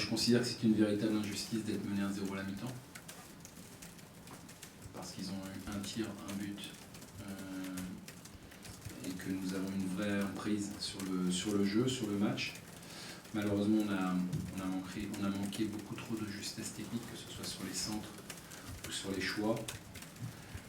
je considère que c'est une véritable injustice d'être mené 1-0 à la mi-temps. Parce qu'ils ont eu un tir, un but, et que nous avons une vraie emprise sur le jeu, sur le match. Malheureusement, on a manqué beaucoup trop de justesse technique, que ce soit sur les centres ou sur les choix.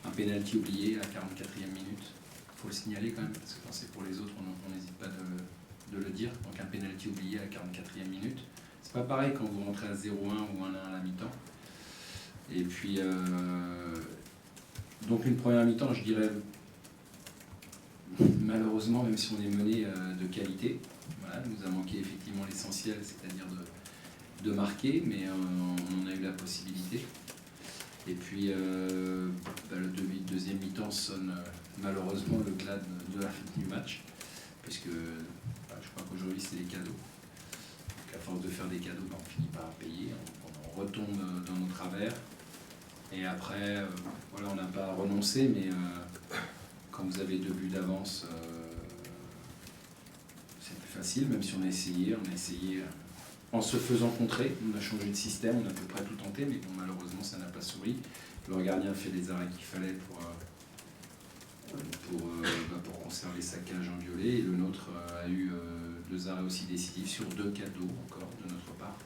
Un pénalty oublié à la 44e minute. Il faut le signaler quand même, parce que quand c'est pour les autres, on n'hésite pas de le dire. Donc un pénalty oublié à la 44e minute. C'est pas pareil quand vous rentrez à 0-1 ou 1-1 à la mi-temps. Et puis, donc une première mi-temps, je dirais, malheureusement, même si on est mené de qualité, voilà, nous a manqué effectivement l'essentiel, c'est-à-dire de marquer, mais on a eu la possibilité. Et puis, le deuxième mi-temps sonne malheureusement le glas de la fin du match, puisque je crois qu'aujourd'hui c'est des cadeaux. Donc à force de faire des cadeaux, on finit par payer, on retombe dans nos travers. Et après, voilà, on n'a pas renoncé, mais quand vous avez 2 buts d'avance, c'est plus facile, même si on a essayé en se faisant contrer. On a changé de système, on a à peu près tout tenté, mais bon, malheureusement ça n'a pas souri. Le gardien a fait les arrêts qu'il fallait pour conserver sa cage en violet, et le nôtre a eu 2 arrêts aussi décisifs sur 2 cadeaux encore de notre part.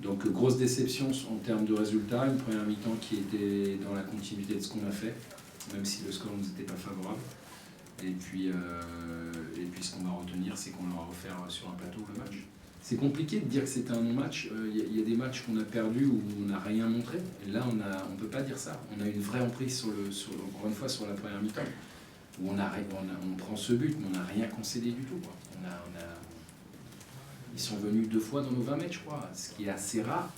Donc grosse déception en termes de résultats, une première mi-temps qui était dans la continuité de ce qu'on a fait, même si le score ne nous était pas favorable. Et puis ce qu'on va retenir, c'est qu'on leur a offert sur un plateau le match. C'est compliqué de dire que c'était un non-match. Il y a des matchs qu'on a perdus où on n'a rien montré. Et là, on ne peut pas dire ça. On a une vraie emprise encore une fois sur la première mi-temps, où on prend ce but, mais on n'a rien concédé du tout, quoi. Ils sont venus 2 fois dans nos 20 mètres, je crois, ce qui est assez rare.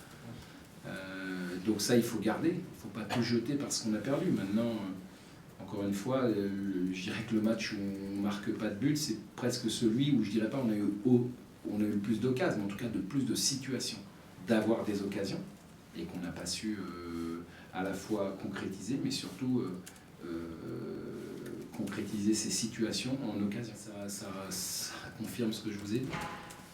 Donc ça, il faut garder. Il ne faut pas tout jeter parce qu'on a perdu. Maintenant, encore une fois, je dirais que le match où on ne marque pas de but, c'est presque celui où je ne dirais pas on a eu le plus d'occasions, mais en tout cas de plus de situations, d'avoir des occasions, et qu'on n'a pas su à la fois concrétiser, mais surtout concrétiser ces situations en occasion. Ça confirme ce que je vous ai dit.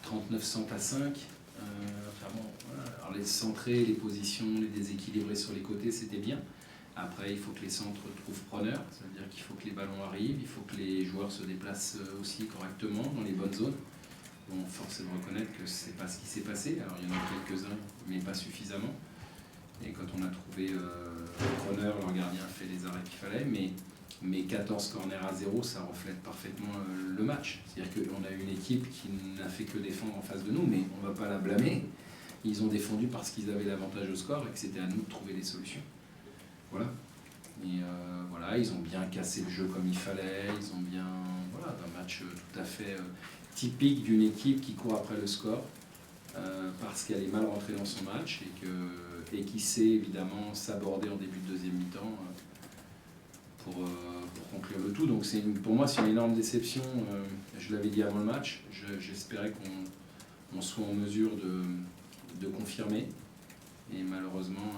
39 centres à 5. Enfin bon, voilà. Alors les centrés, les positions, les déséquilibrés sur les côtés, c'était bien. Après, il faut que les centres trouvent preneur, ça veut dire qu'il faut que les ballons arrivent, il faut que les joueurs se déplacent aussi correctement dans les bonnes zones. Bon, force est de reconnaître que ce n'est pas ce qui s'est passé. Alors il y en a quelques-uns, mais pas suffisamment. Et quand on a trouvé preneur, leur gardien a fait les arrêts qu'il fallait, mais 14 corners à 0, ça reflète parfaitement le match. C'est-à-dire qu'on a une équipe qui n'a fait que défendre en face de nous, mais on ne va pas la blâmer. Ils ont défendu parce qu'ils avaient l'avantage au score et que c'était à nous de trouver des solutions. Voilà. Et voilà, ils ont bien cassé le jeu comme il fallait. Ils ont bien... Voilà, un match tout à fait typique d'une équipe qui court après le score parce qu'elle est mal rentrée dans son match et qui sait évidemment s'aborder en début de deuxième mi-temps pour conclure le tout. Donc pour moi, c'est une énorme déception. Je l'avais dit avant le match. J'espérais qu'on soit en mesure de confirmer. Et malheureusement...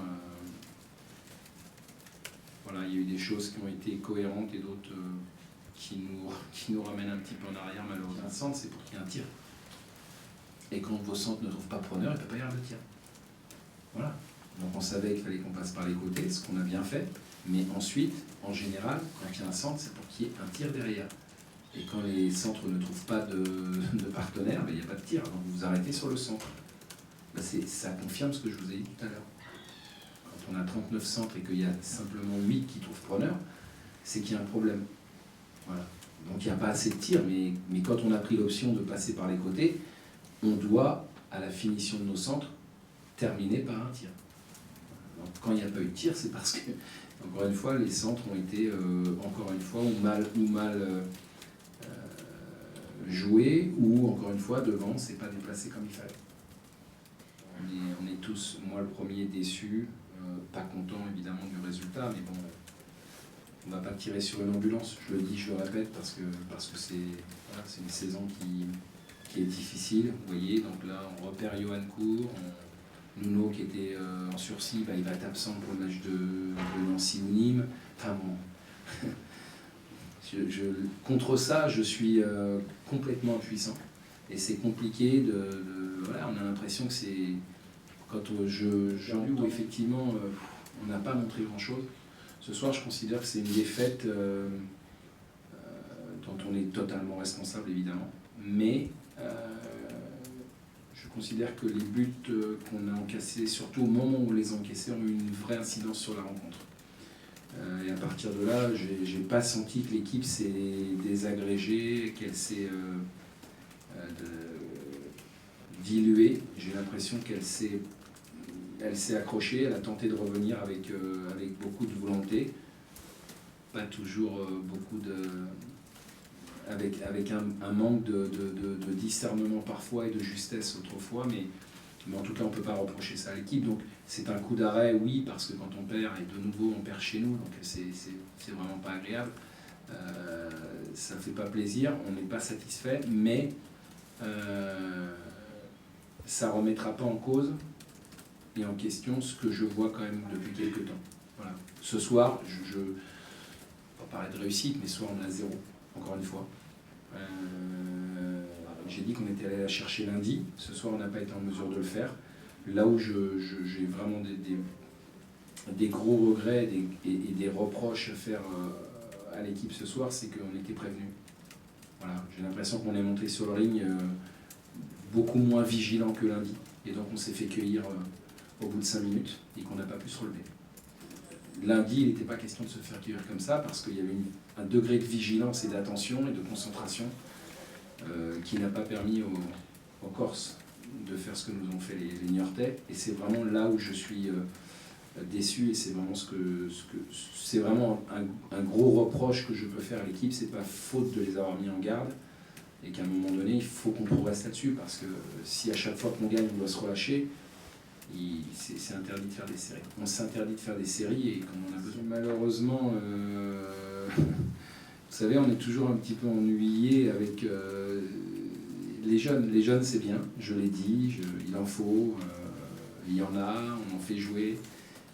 voilà, il y a eu des choses qui ont été cohérentes et d'autres qui nous ramènent un petit peu en arrière, malheureusement. Un centre, c'est pour qu'il y ait un tir. Et quand vos centres ne trouvent pas preneur, il ne peut pas y avoir de tir. Voilà. Donc on savait qu'il fallait qu'on passe par les côtés, ce qu'on a bien fait. Mais ensuite, en général, quand il y a un centre, c'est pour qu'il y ait un tir derrière. Et quand les centres ne trouvent pas de partenaire, il n'y a pas de tir. Donc vous vous arrêtez sur le centre. Là, ça confirme ce que je vous ai dit tout à l'heure. On a 39 centres et qu'il y a simplement 8 qui trouvent preneur, c'est qu'il y a un problème. Voilà. Donc il n'y a pas assez de tirs, mais quand on a pris l'option de passer par les côtés, on doit, à la finition de nos centres, terminer par un tir. Donc quand il n'y a pas eu de tir, c'est parce que, encore une fois, les centres ont été, encore une fois, ou mal joués, ou encore une fois, devant, c'est pas déplacé comme il fallait. On est tous, moi le premier, déçu. Pas content évidemment du résultat, mais bon, on ne va pas tirer sur une ambulance, je le dis, je le répète, parce que c'est une saison qui est difficile, vous voyez. Donc là, on repère Johan Cour, Nuno qui était en sursis, il va être absent pour le match de Nancy ou Nîmes. Enfin bon, contre ça, je suis complètement impuissant. Et c'est compliqué voilà, on a l'impression que c'est... Quand j'entends effectivement, on n'a pas montré grand-chose. Ce soir, je considère que c'est une défaite dont on est totalement responsable, évidemment. Mais je considère que les buts qu'on a encaissés, surtout au moment où on les a encaissés, ont eu une vraie incidence sur la rencontre. Et à partir de là, j'ai pas senti que l'équipe s'est désagrégée, qu'elle s'est diluée. J'ai l'impression qu'elle s'est accrochée, elle a tenté de revenir avec beaucoup de volonté, pas toujours avec un manque de discernement parfois et de justesse autrefois, mais en tout cas on ne peut pas reprocher ça à l'équipe. Donc c'est un coup d'arrêt, oui, parce que quand on perd, et de nouveau on perd chez nous, donc c'est vraiment pas agréable, ça ne fait pas plaisir, on n'est pas satisfait, mais ça ne remettra pas en cause et en question ce que je vois quand même depuis quelques temps. Voilà. Ce soir, je ne vais pas parler de réussite, mais ce soir on a 0, encore une fois. J'ai dit qu'on était allé la chercher lundi, ce soir on n'a pas été en mesure de le faire. Là où j'ai vraiment des gros regrets et des reproches à faire à l'équipe ce soir, c'est qu'on était prévenus. Voilà. J'ai l'impression qu'on est monté sur le ring beaucoup moins vigilant que lundi. Et donc on s'est fait cueillir au bout de 5 minutes et qu'on n'a pas pu se relever. Lundi, il n'était pas question de se faire cueillir comme ça parce qu'il y avait un degré de vigilance et d'attention et de concentration qui n'a pas permis aux Corses de faire ce que nous ont fait les Niortais. Et c'est vraiment là où je suis déçu et c'est vraiment c'est vraiment un gros reproche que je peux faire à l'équipe. C'est pas faute de les avoir mis en garde et qu'à un moment donné, il faut qu'on progresse là-dessus parce que si à chaque fois qu'on gagne, on doit se relâcher, c'est interdit de faire des séries. On s'interdit de faire des séries et comme on a besoin. Malheureusement, vous savez, on est toujours un petit peu ennuyé avec les jeunes. Les jeunes, c'est bien, je l'ai dit, il en faut, il y en a, on en fait jouer.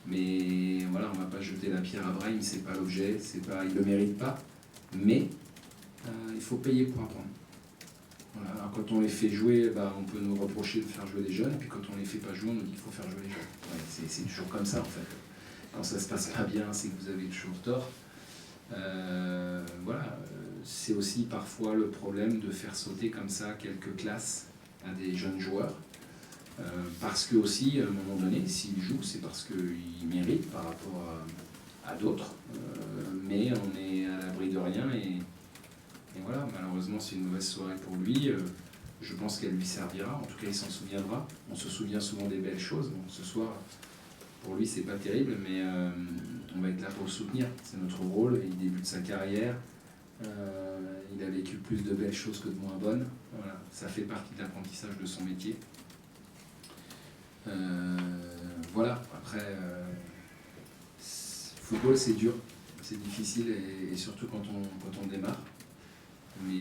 Mais voilà, on ne va pas jeter la pierre à Brahim, c'est pas l'objet, il ne le mérite pas. Mais il faut payer pour apprendre. Voilà. Alors, quand on les fait jouer, on peut nous reprocher de faire jouer des jeunes, puis quand on les fait pas jouer, on nous dit qu'il faut faire jouer les jeunes. Ouais, c'est toujours comme ça en fait. Quand ça se passe pas bien, c'est que vous avez toujours tort. Voilà, c'est aussi parfois le problème de faire sauter comme ça quelques classes à des jeunes joueurs. Parce que aussi, à un moment donné, s'ils jouent, c'est parce qu'ils méritent par rapport à d'autres. Mais on est à l'abri de rien et voilà, malheureusement c'est une mauvaise soirée pour lui. Je pense qu'elle lui servira, en tout cas il s'en souviendra. On se souvient souvent des belles choses. Bon, ce soir, pour lui c'est pas terrible, mais on va être là pour le soutenir. C'est notre rôle, il débute sa carrière. Il a vécu plus de belles choses que de moins bonnes. Voilà, ça fait partie de l'apprentissage de son métier. Voilà, après, football c'est dur, c'est difficile et surtout quand on démarre. Mais